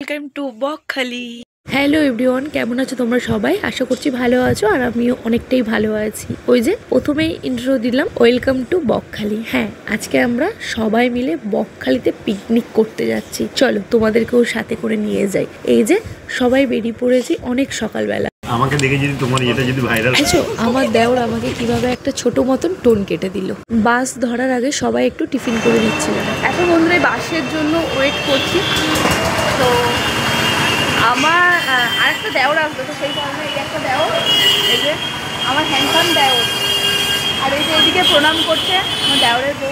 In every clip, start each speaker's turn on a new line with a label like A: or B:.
A: Welcome to Bakkhali. Hello everyone, কেমন আছো তোমরা সবাই? আশা করছি ভালো আছো, আর আমিও অনেকটাই ভালো আছি। ওই যে প্রথমেই ইন্ট্রো দিলাম, ওয়েলকাম টু বকখালি। হ্যাঁ, আজকে আমরা সবাই মিলে বকখালিতে পিকনিক করতে যাচ্ছি। চলো তোমাদেরকেও সাথে করে নিয়ে যাই। এই যে সবাই বেরিয়ে পড়েছি অনেক সকালবেলা।
B: আমাকে দেখে যদি তোমার এটা যদি ভাইরাল
A: আচ্ছা, আমার দেওর আমাকে কিভাবে একটা ছোট মতন টোন কেটে দিল। বাস ধরার আগে সবাই একটু টিফিন করে দিচ্ছিলাম।
C: এখন বন্ধুরা বাসের জন্য ওয়েট করছি। তো আমার আরেকটা দেওর আসবে, তো সেই কারণে এই একটা দেওর, এই যে আমার হ্যান্ডসাম দেওর, আর এই যে এদিকে প্রণাম করছে আমার দেওরের বউ।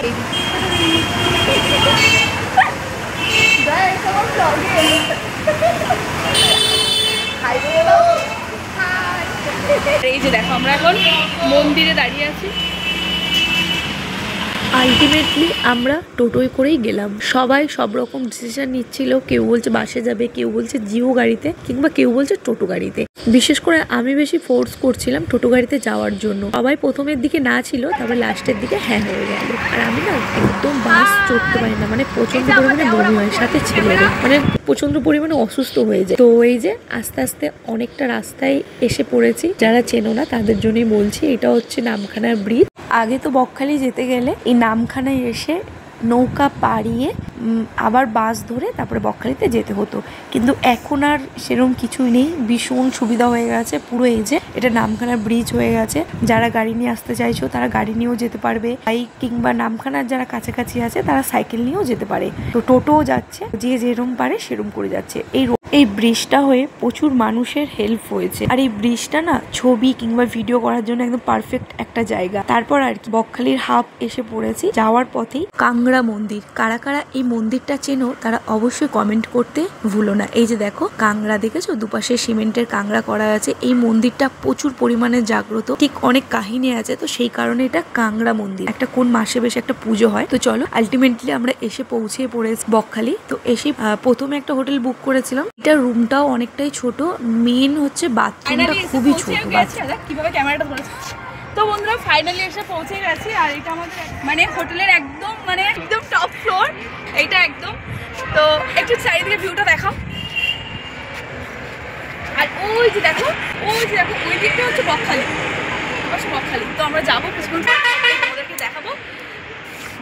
C: এই যে দেখো আমরা এখন মন্দিরে দাঁড়িয়ে আছি।
A: আলটিমেটলি আমরা টোটোয় করেই গেলাম। সবাই সব রকম ডিসিশন নিচ্ছিল, কেউ বলছে বাসে যাবে, কেউ বলছে জিও গাড়িতে, কিংবা কেউ বলছে টোটো গাড়িতে। বিশেষ করে আমি বেশি ফোর্স করছিলাম টোটো গাড়িতে যাওয়ার জন্য। সবাই প্রথমের দিকে না ছিল, তারপরে লাস্টের দিকে হ্যাঁ হয়ে গেল। আর আমি না একদম বাস চড়তে পারি না, মানে প্রচন্ড পরিমাণে বমি হয়, সাথে ছেলেরও মানে প্রচন্ড পরিমাণে অসুস্থ হয়ে যায়। তো এই যে আস্তে আস্তে অনেকটা রাস্তায় এসে পড়েছি। যারা চেনো না তাদের জন্যই বলছি, এটা হচ্ছে নামখানার ব্রিজ। আগে তো বকখালি যেতে গেলে এই নামখানায় এসে নৌকা পাড়িয়ে আবার বাস ধরে তারপরে বকখালিতে যেতে হতো, কিন্তু এখন আর সেরকম কিছুই নেই। ভীষণ সুবিধা হয়ে গেছে। পুরো এই যে এটা নামখানার ব্রিজ হয়ে গেছে। যারা গাড়ি নিয়ে আসতে চাইছো তারা গাড়ি নিয়েও যেতে পারবে, বাইক কিংবা নামখানার যারা কাছাকাছি আছে তারা সাইকেল নিয়েও যেতে পারে। তো টোটোও যাচ্ছে, যে যেরকম পারে সেরকম করে যাচ্ছে। এই ব্রিজটা হয়ে প্রচুর মানুষের হেল্প হয়েছে। আর এই ব্রিজটা না ছবি কিংবা ভিডিও করার জন্য একদম পারফেক্ট একটা জায়গা। তারপর আর কি বকখালির হাব এসে পড়েছি। যাওয়ার পথেই কাংড়া মন্দির। কারা কারা এই মন্দিরটা চেনো তারা অবশ্যই কমেন্ট করতে ভুলো না। এই যে দেখো কাংড়া, দেখেছো দুপাশে সিমেন্টের কাংড়া করা আছে। এই মন্দিরটা প্রচুর পরিমাণে জাগ্রত, ঠিক অনেক কাহিনী আছে। তো সেই কারণে এটা কাংড়া মন্দির। একটা কোন মাসে বেশ একটা পুজো হয়। তো চলো আলটিমেটলি আমরা এসে পৌঁছে পড়েছি বকখালি। তো এসে প্রথমে একটা হোটেল বুক করেছিলাম। এটা রুমটাও অনেকটাই ছোট, মেন হচ্ছে বাথরুমটা খুবই ছোট।
C: কিভাবে ক্যামেরাটা ধরেছে। তো বন্ধুরা ফাইনালি এসে পৌঁছে গেছি। আর এটা আমাদের মানে হোটেলের একদম টপ ফ্লোর এইটা একদম। তো একটু চারিদিকে ভিউটা দেখাও। আর ওই যে দেখো ওই দিকটা হচ্ছে বকখালি। তো আমরা যাবো কিছুক্ষণ পর, ওদেরকে দেখাবো।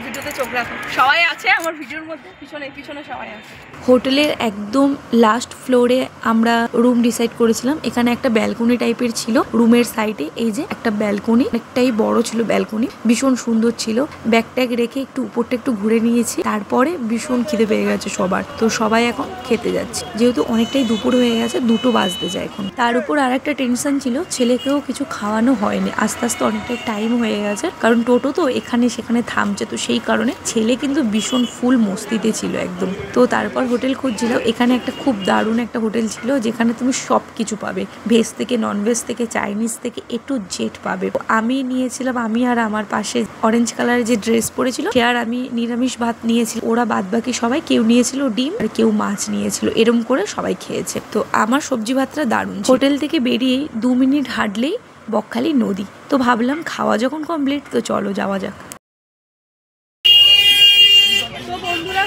C: ভিডিওতে চোখ রাখো, সবাই আছে আমার ভিডিওর মধ্যে, পিছনে সবাই আছে।
A: হোটেলের একদম লাস্ট ফ্লোরে আমরা রুম ডিসাইড করেছিলাম। এখানে একটা ব্যালকনি টাইপের ছিল রুমের সাইডে। এই যে একটা ব্যালকনি, অনেকটাই বড় ছিল ব্যালকনি, ভীষণ সুন্দর ছিল। ব্যাগ ট্যাগ রেখে একটু উপরটা একটু ঘুরে নিয়েছি। তারপরে ভীষণ খিদে পেয়ে গেছে সবার, তো সবাই এখন খেতে যাচ্ছে। যেহেতু অনেকটাই দুপুর হয়ে গেছে, 2টো বাজতে যায় এখন। তার উপর আর একটা টেনশন ছিল, ছেলেকেও কিছু খাওয়ানো হয়নি। আস্তে আস্তে অনেকটাই টাইম হয়ে গেছে, কারণ টোটো তো এখানে সেখানে থামছে। তো সেই কারণে ছেলে কিন্তু ভীষণ ফুল মস্তিতে ছিল একদম। তো তারপর হোটেল খুঁজছিল। এখানে একটা খুব দারুণ একটা হোটেল ছিল, যেখানে তুমি সব কিছু পাবে, ভেজ থেকে নন ভেজ থেকে চাইনিজ থেকে A to Z পাবে। আমি নিয়েছিলাম, আমি আর আমার পাশে অরেঞ্জ কালারের যে ড্রেস পরেছিল সে আর আমি নিরামিষ ভাত নিয়েছিল। ওরা বাদ বাকি সবাই, কেউ নিয়েছিল ডিম আর কেউ মাছ নিয়েছিল। এরম করে সবাই খেয়েছে। তো আমার সবজি ভাতটা দারুণ। হোটেল থেকে বেরিয়ে 2 মিনিট হাঁটলেই বকখালি নদী। তো ভাবলাম খাওয়া যখন কমপ্লিট, তো চলো যাওয়া যাক।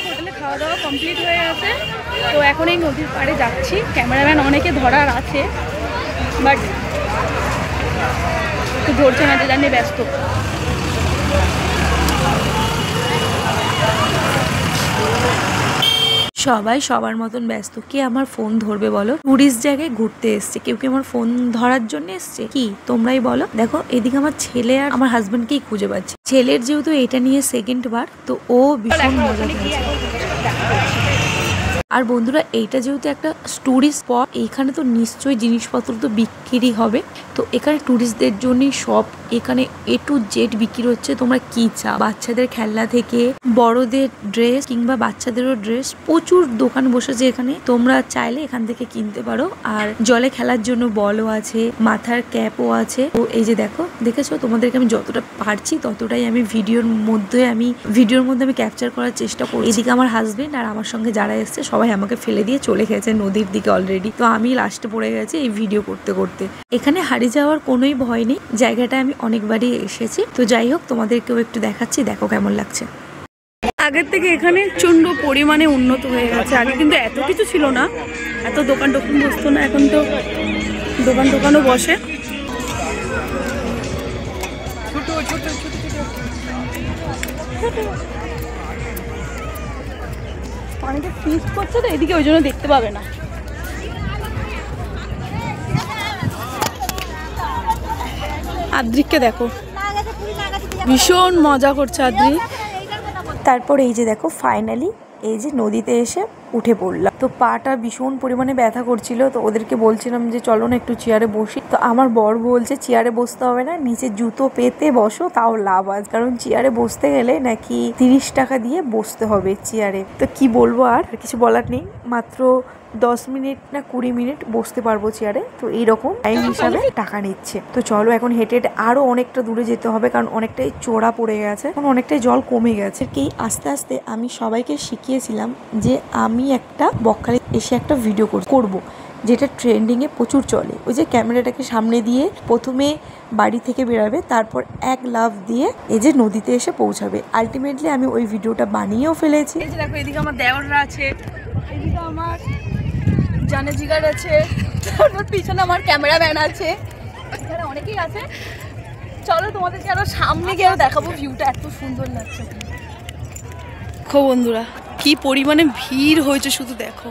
C: হোটেলে খাওয়া দাওয়া কমপ্লিট হয়ে গেছে। তো এখন এই নদীর পাড়ে যাচ্ছি। ক্যামেরাম্যান অনেকে ধরার আছে, বাট একটু ধরছে না, যে জানি ব্যস্ত।
A: সবাই সবার মতন ব্যস্ত। কে আমার ফোন ধরবে বলো? টুরিস্ট জায়গায় ঘুরতে এসছে, কেউ কি আমার ফোন ধরার জন্য এসছে? কি তোমরাই বলো। দেখো এদিকে আমার ছেলে আর আমার হাজবেন্ডকেই খুঁজে পাচ্ছি। ছেলের যেহেতু এটা নিয়ে সেকেন্ড বার, তো ও ভীষণ মজা পেয়েছে। আর বন্ধুরা এইটা যেহেতু একটা টুরিস্ট স্পট, এইখানে তো নিশ্চয়ই জিনিসপত্র তো বিক্রি হবে। তো এখানে টুরিস্টদের জন্যই সব এখানে A to Z বিক্রি হচ্ছে। তোমরা কি চাও, বাচ্চাদের খেলনা থেকে বড়দের ড্রেস কিংবা বাচ্চাদেরও ড্রেস, প্রচুর দোকান বসেছে এখানে। তোমরা চাইলে এখান থেকে কিনতে পারো। আর জলে খেলার জন্য বলও আছে, মাথার ক্যাপও আছে। তো এই যে দেখেছো, তোমাদেরকে আমি যতটা পারছি ততটাই আমি ভিডিওর মধ্যে আমি ক্যাপচার করার চেষ্টা করি। এদিকে আমার হাজবেন্ড আর আমার সঙ্গে যারা এসছে সবাই আমাকে ফেলে দিয়ে চলে গেছে নদীর দিকে অলরেডি। তো আমি লাস্টে পড়ে গেছি এই ভিডিও করতে করতে। এখানে হারিয়ে যাওয়ার কোনোই ভয় নেই, জায়গাটা আমি অনেকবারই এসেছি। তো যাই হোক, তোমাদেরকেও একটু দেখাচ্ছি, দেখো কেমন লাগছে।
C: আগের থেকে এখানে প্রচণ্ড পরিমাণে উন্নত হয়ে গেছে। আগে কিন্তু এত কিছু ছিল না, এত দোকান টোকান বসতো না, এখন তো দোকান টোকানও বসে। অনেকে ফিস্ট করছে তো এদিকে, ওই জন্য দেখতে পাবে না। আদ্রিককে দেখো, ভীষণ মজা করছে আদ্রিক।
A: তারপর এই যে দেখো ফাইনালি এই যে নদীতে এসে উঠে পড়লাম। তো পাটা ভীষণ পরিমাণে ব্যথা করছিল, তো ওদেরকে বলছিলাম যে চলো না একটু চেয়ারে বসি। তো আমার বর বলছে চেয়ারে বসতে হবে না, নিচে জুতো পেতে বসো, তাও লাভ আছে, কারণ চেয়ারে বসতে গেলে নাকি 30 টাকা দিয়ে বসতে হবে চেয়ারে। তো কি বলবো, আর কিছু বলার নেই। মাত্র 10 মিনিট না 20 মিনিট বসতে পারবো চেয়ারে, তো এইরকম টাইম হিসাবে টাকা নিচ্ছে। তো চলো এখন হেঁটে হেঁটে আরো অনেকটা দূরে যেতে হবে, কারণ অনেকটাই চড়া পড়ে গেছে, এখন অনেকটাই জল কমে গেছে। কি আস্তে আস্তে আমি সবাইকে শিখিয়েছিলাম যে আমি একটা বকখালি এসে একটা ভিডিও করব, যেটা ট্রেন্ডিংয়ে প্রচুর চলে। ওই যে ক্যামেরাটাকে সামনে দিয়ে প্রথমে বাড়ি থেকে বেরাবে, তারপর এক লাফ দিয়ে এই যে নদীতে এসে পৌঁছাবে। আলটিমেটলি আমি ওই ভিডিওটা বানিয়েও ফেলেছি।
C: এই যে দেখো, এদিকে আমার দেওররা আছে, এদিকে আমার জানে জিগার আছে, তারপর পিছনে আমার ক্যামেরাম্যান আছে, এখানে অনেকেই আছে। চলো তোমাদেরকে আরো সামনে গিয়ে দেখাবো, ভিউটা এত সুন্দর লাগছে। দেখো বন্ধুরা কি পরিমাণে ভিড় হয়েছে, শুধু দেখো।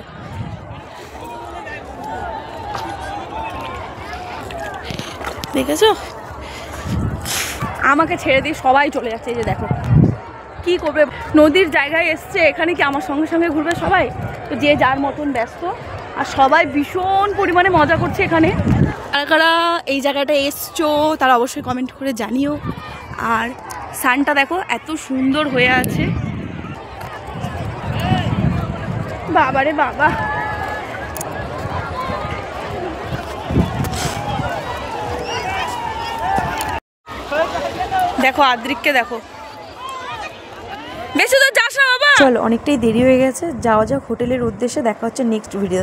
C: দেখেছো, আমাকে ছেড়ে দিয়ে সবাই চলে যাচ্ছে। এই যে দেখো কি করবে, নদীর জায়গায় এসছে, এখানে কি আমার সঙ্গে সঙ্গে ঘুরবে সবাই? তো যে যার মতন ব্যস্ত, আর সবাই ভীষণ পরিমাণে মজা করছে এখানে। কারা কারা এই জায়গাটা এসছো তারা অবশ্যই কমেন্ট করে জানিও। আর সানটা দেখো এত সুন্দর হয়ে আছে, বাবারে বাবা। দেখো আদ্রিককে দেখো, বেশি তো যাস না বাবা।
A: চলো অনেকটাই দেরি হয়ে গেছে, যাওয়া যাক হোটেলের উদ্দেশ্যে। দেখা হচ্ছে নেক্সট ভিডিও।